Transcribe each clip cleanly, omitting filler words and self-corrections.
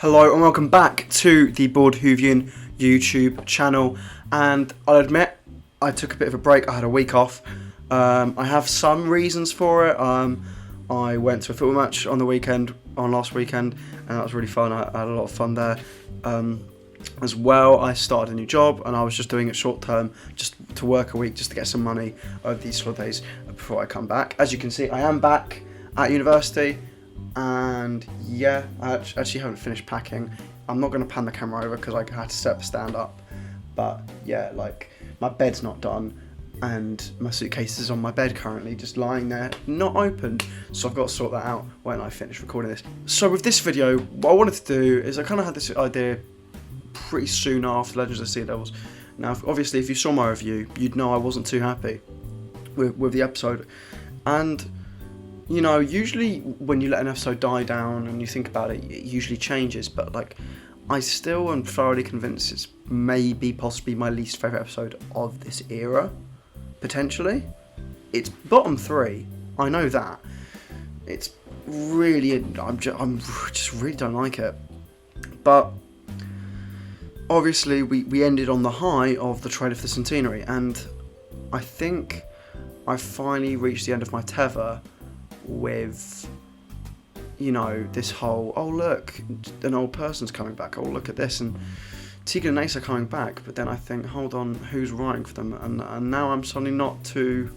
Hello and welcome back to the Bored Whovian YouTube channel, and I'll admit I took a bit of a break. I had a week off. I have some reasons for it. I went to a football match on last weekend, and that was really fun. I had a lot of fun there. As well, I started a new job and I was just doing it short term, just to work a week, just to get some money over these holidays before I come back. As you can see, I am back at university. And yeah, I actually haven't finished packing. I'm not going to pan the camera over because I had to set the stand up. But yeah, like, my bed's not done and my suitcase is on my bed currently, just lying there, not opened. So I've got to sort that out when I finish recording this. So with this video, what I wanted to do is I kind of had this idea pretty soon after Legends of Sea Devils. Now, obviously, if you saw my review, you'd know I wasn't too happy with the episode. And you know, usually when you let an episode die down and you think about it, it usually changes. But like, I still am thoroughly convinced it's possibly my least favourite episode of this era. Potentially. It's bottom 3. I know that. It's really, I just really don't like it. But obviously we ended on the high of the trailer for the Centenary, and I think I finally reached the end of my tether with, you know, this whole, oh look, an old person's coming back, oh look at this, and Tegan and Ace are coming back. But then I think, hold on, who's writing for them? And now I'm suddenly not too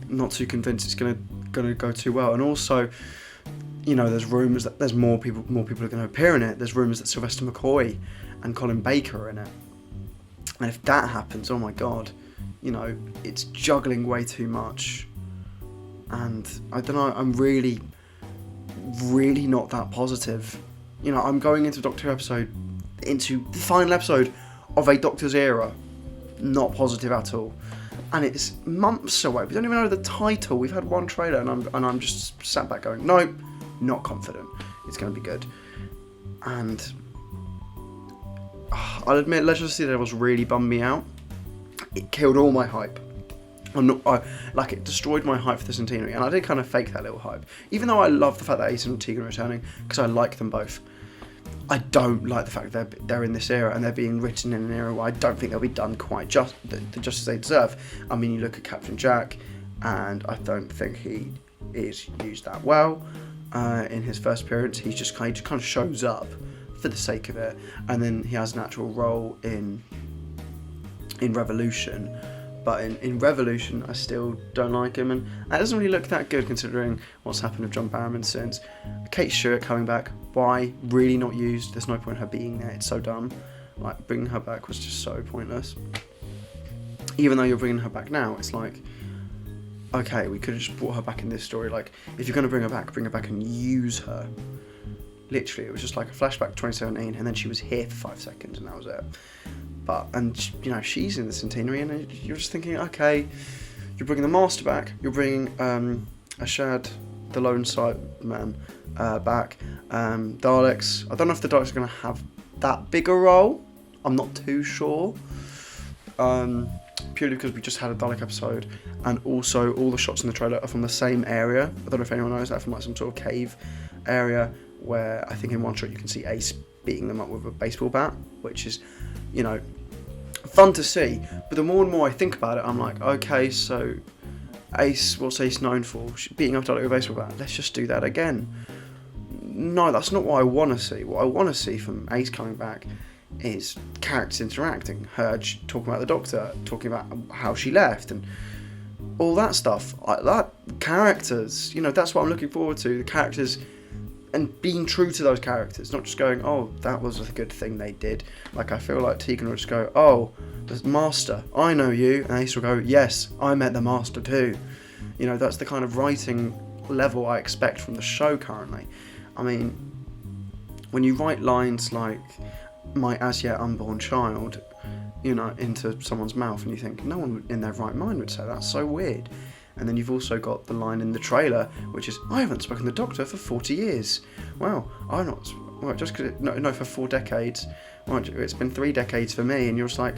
convinced it's gonna go too well. And also, you know, there's rumours that there's more people are going to appear in it. There's rumours that Sylvester McCoy and Colin Baker are in it, and if that happens, oh my god, you know, it's juggling way too much. And I don't know, I'm really not that positive. You know, I'm going into into the final episode of a Doctor's era, not positive at all. And it's months away. We don't even know the title. We've had one trailer, and I'm just sat back going, nope, not confident. It's going to be good. And I'll admit, Legends of Sea Devils really bummed me out. It killed all my hype. It destroyed my hype for the Centenary, and I did kind of fake that little hype. Even though I love the fact that Ace and Tegan are returning, because I like them both, I don't like the fact that they're in this era, and they're being written in an era where I don't think they'll be done quite just as they deserve. I mean, you look at Captain Jack, and I don't think he is used that well in his first appearance. He just kind of shows up for the sake of it, and then he has an actual role in Revolution. But in Revolution, I still don't like him, and that doesn't really look that good considering what's happened with John Barrowman since. Kate Stewart coming back, why? Really not used. There's no point in her being there. It's so dumb. Like, bringing her back was just so pointless. Even though you're bringing her back now, it's like, okay, we could have just brought her back in this story. Like, if you're going to bring her back and use her. Literally, it was just like a flashback to 2017, and then she was here for 5 seconds, and that was it. And you know, she's in the Centenary, and you're just thinking, okay, you're bringing the Master back, you're bringing Ashad, the Lone Sight Man, back. Daleks. I don't know if the Daleks are going to have that big a role. I'm not too sure. Purely because we just had a Dalek episode, and also all the shots in the trailer are from the same area. I don't know if anyone knows that, from like some sort of cave area, where I think in one shot you can see Ace beating them up with a baseball bat, which is, you know, fun to see. But the more and more I think about it, I'm like, okay, so Ace, what's Ace known for? Beating up Dalek with a baseball bat. Let's just do that again. No, that's not what I want to see. What I want to see from Ace coming back is characters interacting. Her talking about the Doctor, talking about how she left, and all that stuff. Characters, you know, that's what I'm looking forward to. The characters, and being true to those characters, not just going, oh, that was a good thing they did. Like, I feel like Tegan will just go, oh, the Master, I know you, and Ace will go, yes, I met the Master too. You know, that's the kind of writing level I expect from the show currently. I mean, when you write lines like, my as yet unborn child, you know, into someone's mouth, and you think, no one in their right mind would say that. That's so weird. And then you've also got the line in the trailer, which is, I haven't spoken to the Doctor for 40 years. Wow, I'm not, well, just because, no, for 4 decades. Well, it's been 3 decades for me, and you're just like,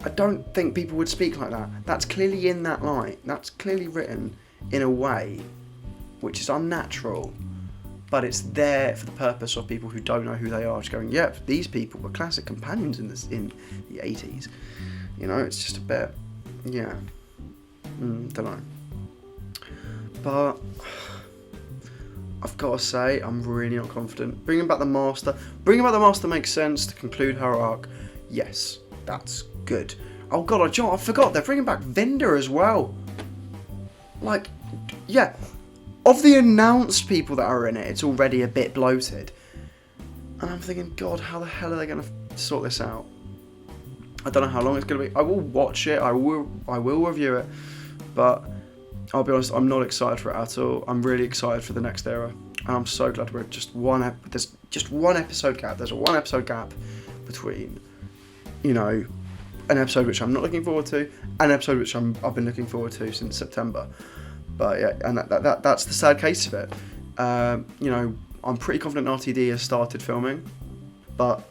I don't think people would speak like that. That's clearly in that line. That's clearly written in a way which is unnatural. but it's there for the purpose of people who don't know who they are, just going, yep, these people were classic companions in the 80s. You know, it's just a bit, yeah, don't know. But I've got to say, I'm really not confident. Bringing back the Master makes sense to conclude her arc. Yes, that's good. Oh god, I forgot, they're bringing back Vinder as well. Like, yeah, of the announced people that are in it, it's already a bit bloated. And I'm thinking, God, how the hell are they going to sort this out? I don't know how long it's going to be. I will watch it, I will review it, but I'll be honest, I'm not excited for it at all. I'm really excited for the next era. And I'm so glad we're there's just one episode gap. There's a 1 episode gap between, you know, an episode which I'm not looking forward to, and an episode which I've been looking forward to since September. But yeah, and that's the sad case of it. You know, I'm pretty confident RTD has started filming, but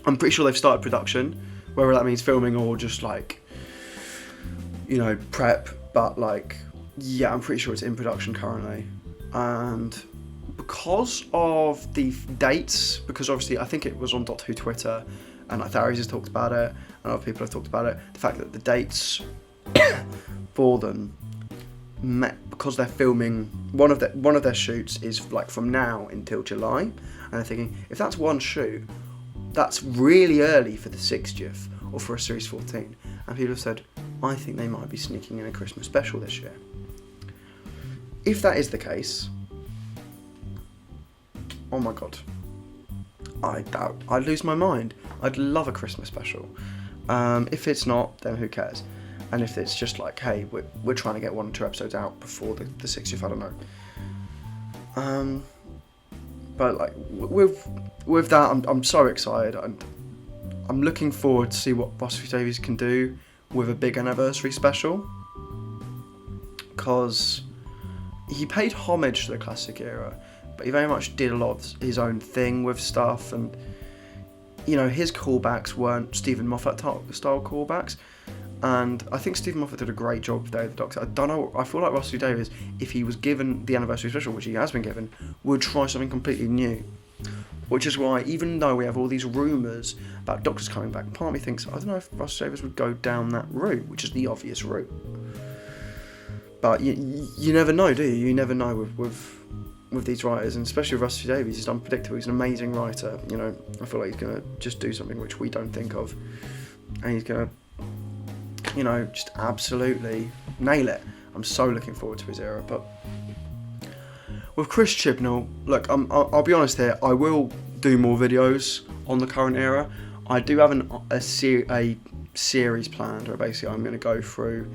I'm pretty sure they've started production, whether that means filming or just like, you know, prep. But like, yeah, I'm pretty sure it's in production currently. And because of the dates, because obviously I think it was on Doctor Who Twitter, and like Tharies has talked about it, and other people have talked about it, the fact that the dates for them because they're filming one of their shoots is like from now until July, and they're thinking, if that's one shoot, that's really early for the 60th or for a series 14. And people have said, I think they might be sneaking in a Christmas special this year. If that is the case, oh my god, I'd lose my mind. I'd love a Christmas special. If it's not, then who cares? And if it's just like, hey, we're trying to get 1 or 2 episodes out before the 60th, I don't know. But like with that, I'm so excited. I'm looking forward to see what Russell Davies can do with a big anniversary special, because he paid homage to the classic era, but he very much did a lot of his own thing with stuff, and you know, his callbacks weren't Stephen Moffat style callbacks, and I think Stephen Moffat did a great job with Day of the Doctor. I don't know, I feel like Russell Davies, if he was given the anniversary special, which he has been given, would try something completely new. Which is why, even though we have all these rumours about Doctors coming back, part of me thinks, I don't know if Russell Davies would go down that route, which is the obvious route. But you never know, do you? You never know with these writers, and especially with Russell Davies. He's unpredictable. He's an amazing writer. You know, I feel like he's going to just do something which we don't think of, and he's going to, you know, just absolutely nail it. I'm so looking forward to his era. But with Chris Chibnall, look, I'll be honest here, I will do more videos on the current era. I do have a series planned where basically I'm going to go through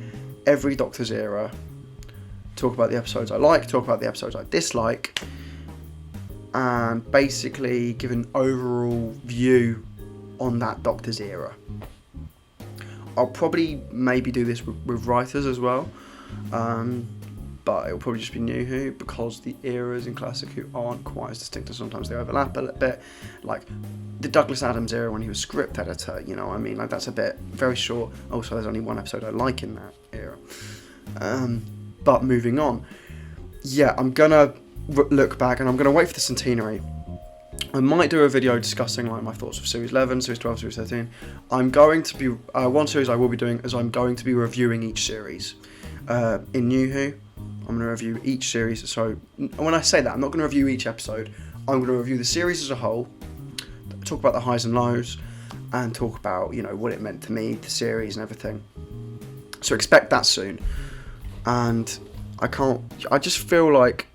every Doctor's era, talk about the episodes I like, talk about the episodes I dislike, and basically give an overall view on that Doctor's era. I'll probably maybe do this with writers as well, but it'll probably just be New Who, because the eras in Classic Who aren't quite as distinct, and sometimes they overlap a little bit. Like the Douglas Adams era when he was script editor, you know what I mean? Like that's a bit very short. Also, there's only 1 episode I like in that era. But moving on, yeah, I'm gonna look back and I'm gonna wait for the Centenary. I might do a video discussing like my thoughts of Series 11, Series 12, Series 13. I'm going to be one series I will be doing is I'm going to be reviewing each series. In New Who, I'm going to review each series. So when I say that, I'm not going to review each episode. I'm going to review the series as a whole, talk about the highs and lows, and talk about, you know, what it meant to me, the series and everything. So expect that soon. And I just feel like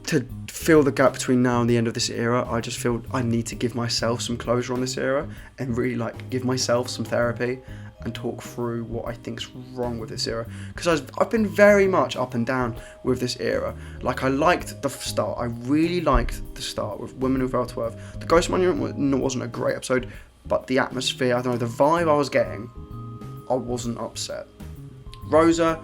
to fill the gap between now and the end of this era, I just feel I need to give myself some closure on this era and really like give myself some therapy and talk through what I think's wrong with this era, because I've been very much up and down with this era. Like I liked the start, I really liked the start with Women Who Fell to Earth. The Ghost Monument wasn't a great episode, but the atmosphere, I don't know, the vibe I was getting, I wasn't upset. Rosa,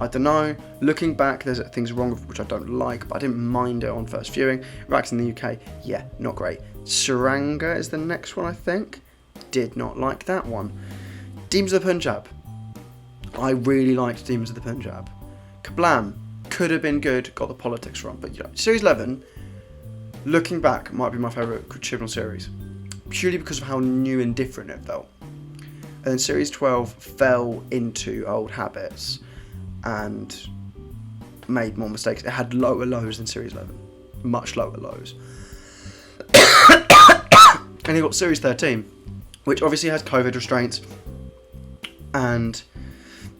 I don't know, looking back there's things wrong with which I don't like, but I didn't mind it on first viewing. Rax in the UK, yeah, not great. Saranga is the next one, I think. Did not like that one. Demons of the Punjab. I really liked Demons of the Punjab. Kablam. could have been good, got the politics wrong. But Series 11, looking back, might be my favourite Chibnall series, purely because of how new and different it felt. And then Series 12 fell into old habits and made more mistakes. It had lower lows than Series 11, much lower lows. And you got Series 13, which obviously has COVID restraints, and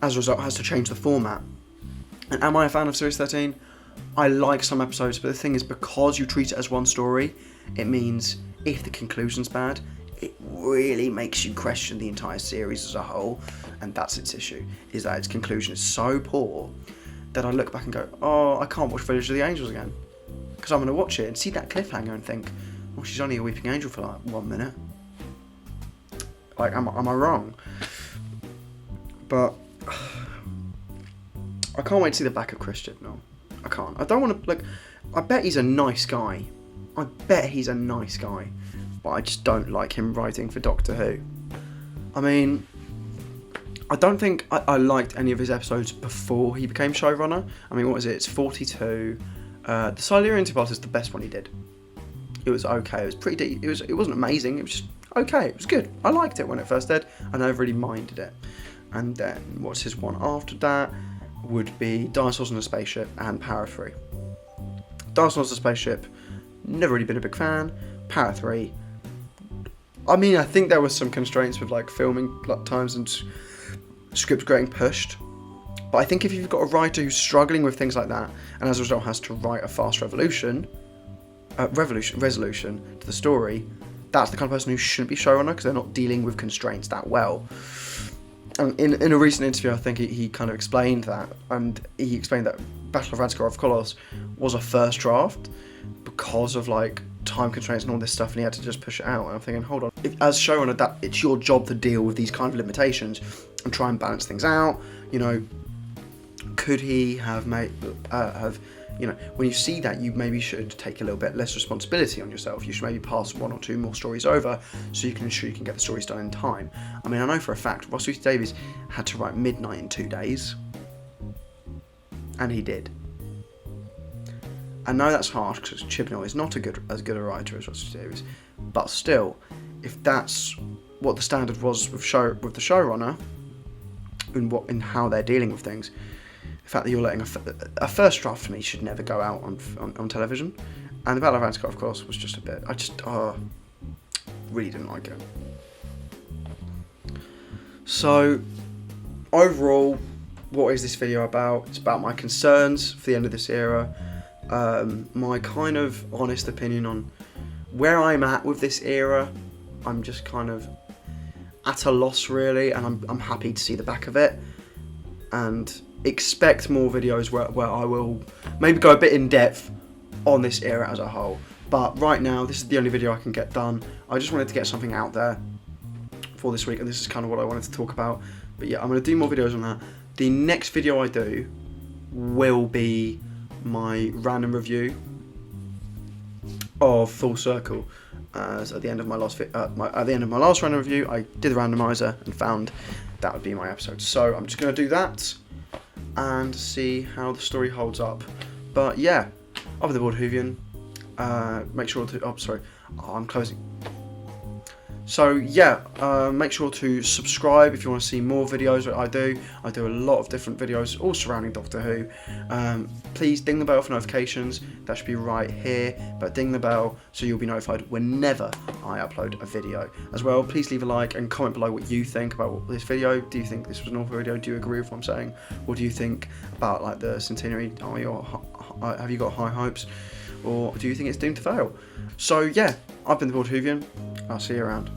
as a result has to change the format. And am I a fan of Series 13? I like some episodes, but the thing is, because you treat it as one story, it means if the conclusion's bad, it really makes you question the entire series as a whole, and that's its issue, is that its conclusion is so poor that I look back and go, oh, I can't watch Village of the Angels again, because I'm going to watch it and see that cliffhanger and think, well, she's only a weeping angel for like 1 minute. Like, am I wrong? But I can't wait to see the back of Chris Chibnall. I can't. I don't want to, like, I bet he's a nice guy. But I just don't like him writing for Doctor Who. I mean, I don't think I liked any of his episodes before he became showrunner. I mean, what is it? It's 42. The Silurian part is the best one he did. It was okay. It was pretty deep. It wasn't amazing. It was just okay. It was good. I liked it when it first did. I never really minded it. And then what's his one after that would be Dinosaurs on a Spaceship and Para 3. Dinosaurs on a Spaceship, never really been a big fan. Para 3, I mean, I think there was some constraints with like filming times and scripts getting pushed. But I think if you've got a writer who's struggling with things like that, and as a result has to write a fast resolution to the story, that's the kind of person who shouldn't be showrunner, because they're not dealing with constraints that well. And in a recent interview, I think he kind of explained that, and he explained that Battle of Radskar of Kolos was a first draft because of like time constraints and all this stuff, and he had to just push it out. And I'm thinking, hold on, as showrunner, that it's your job to deal with these kind of limitations and try and balance things out. You know, could he have when you see that, you maybe should take a little bit less responsibility on yourself. You should maybe pass 1 or 2 more stories over so you can ensure you can get the stories done in time. I mean, I know for a fact Ross Davies had to write Midnight in 2 days, and he did. I know that's harsh because Chibnall is not as good a writer as Ross Davies, but still, if that's what the standard was with the showrunner and how they're dealing with things, the fact that you're letting a first draft for me should never go out on television. And the Battle of Radskar, of course, was just a bit. I just really didn't like it. So overall, what is this video about? It's about my concerns for the end of this era, my kind of honest opinion on where I'm at with this era. I'm just kind of at a loss, really, and I'm happy to see the back of it, and expect more videos where I will maybe go a bit in depth on this era as a whole. But right now, this is the only video I can get done. I just wanted to get something out there for this week, and this is kind of what I wanted to talk about. But yeah, I'm going to do more videos on that. The next video I do will be my random review of Full Circle. So at the end of my last random review, I did the randomizer and found that would be my episode. So I'm just going to do that and see how the story holds up. But yeah, I've been the Bored Whovian. Make sure to I'm closing. So yeah, make sure to subscribe if you want to see more videos that I do. I do a lot of different videos all surrounding Doctor Who. Please ding the bell for notifications. That should be right here, but ding the bell so you'll be notified whenever I upload a video. As well, please leave a like and comment below what you think about this video. Do you think this was an awful video? Do you agree with what I'm saying? What do you think about like the Centenary? Have you got high hopes? Or do you think it's doomed to fail? So yeah, I've been the Bored Whovian. I'll see you around.